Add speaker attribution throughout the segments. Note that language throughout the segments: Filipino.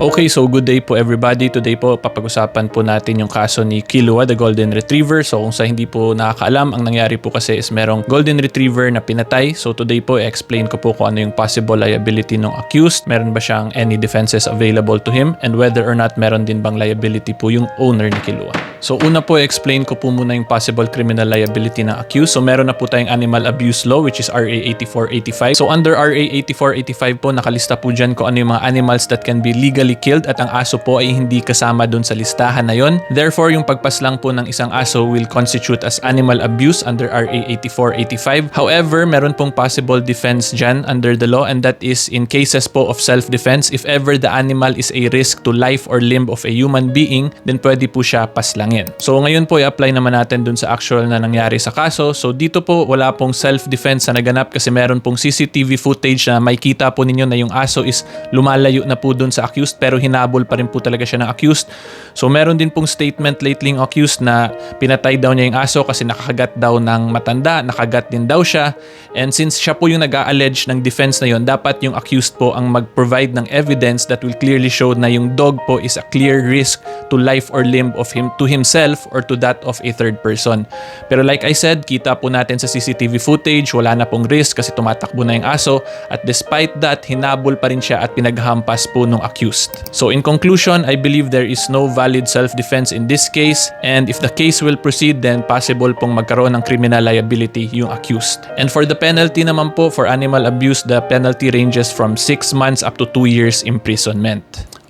Speaker 1: Okay, so good day po everybody. Today po papag-usapan po natin yung kaso ni Killua, the Golden Retriever. So kung sa hindi po nakakaalam, ang nangyari po kasi is merong Golden Retriever na pinatay. So today po i-explain ko po kung ano yung possible liability ng accused. Meron ba siyang any defenses available to him and whether or not meron din bang liability po yung owner ni Killua. So una po i-explain ko po muna yung possible criminal liability ng accused. So meron na po tayong Animal Abuse Law which is RA 8485. So under RA 8485 po nakalista po dyan kung ano yung mga animals that can be legally killed at ang aso po ay hindi kasama dun sa listahan na yon. Therefore, yung pagpaslang po ng isang aso will constitute as animal abuse under RA 8485. However, meron pong possible defense dyan under the law and that is in cases po of self-defense. If ever the animal is a risk to life or limb of a human being, then pwede po siya paslangin. So ngayon po i-apply naman natin dun sa actual na nangyari sa kaso. So dito po wala pong self-defense na naganap kasi meron pong CCTV footage na may kita po ninyo na yung aso is lumalayo na po dun sa accused pero hinabol pa rin po talaga siya ng accused. So meron din pong statement lately ng accused na pinatay daw niya yung aso kasi nakakagat daw ng matanda, nakagat din daw siya. And since siya po yung nag-a-allege ng defense na yon, dapat yung accused po ang mag-provide ng evidence that will clearly show na yung dog po is a clear risk to life or limb of him, to himself or to that of a third person. Pero like I said, kita po natin sa CCTV footage, wala na pong risk kasi tumatakbo na yung aso at despite that, hinabol pa rin siya at pinaghampas po ng accused. So in conclusion, I believe there is no valid self-defense in this case and if the case will proceed then possible pong magkaroon ng criminal liability yung accused. And for the penalty naman po for animal abuse, the penalty ranges from 6 months up to 2 years imprisonment.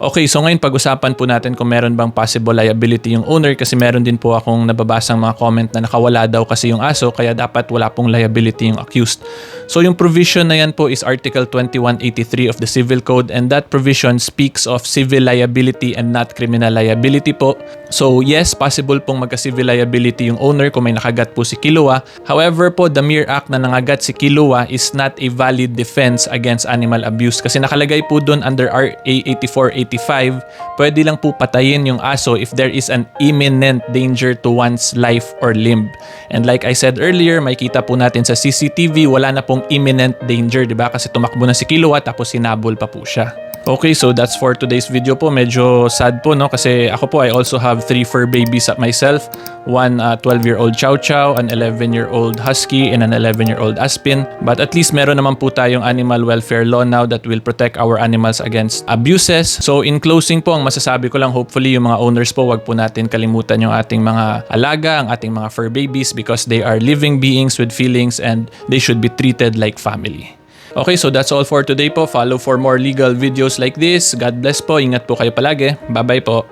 Speaker 1: Okay, so ngayon pag-usapan po natin kung meron bang possible liability yung owner kasi meron din po akong nababasang mga comment na nakawala daw kasi yung aso kaya dapat wala pong liability yung accused. So yung provision na yan po is Article 2183 of the Civil Code and that provision speaks of civil liability and not criminal liability po. So yes, possible pong magka-civil liability yung owner kung may nakagat po si Killua. However po, the mere act na nangagat si Killua is not a valid defense against animal abuse kasi nakalagay po doon under RA 8485 pwede lang po patayin yung aso if there is an imminent danger to one's life or limb. And like I said earlier, may kita po natin sa CCTV, wala na pong imminent danger, diba? Kasi tumakbo na si Killua tapos sinabol pa po siya. Okay, so that's for today's video po. Medyo sad po, no? Kasi ako po, I also have 3 fur babies at myself. One 12-year-old Chow Chow, an 11-year-old Husky, and an 11-year-old Aspin. But at least meron naman po tayong animal welfare law now that will protect our animals against abuses. So in closing po, ang masasabi ko lang, hopefully yung mga owners po, wag po natin kalimutan yung ating mga alaga, ang ating mga fur babies because they are living beings with feelings and they should be treated like family. Okay, so that's all for today po. Follow for more legal videos like this. God bless po. Ingat po kayo palagi. Bye-bye po.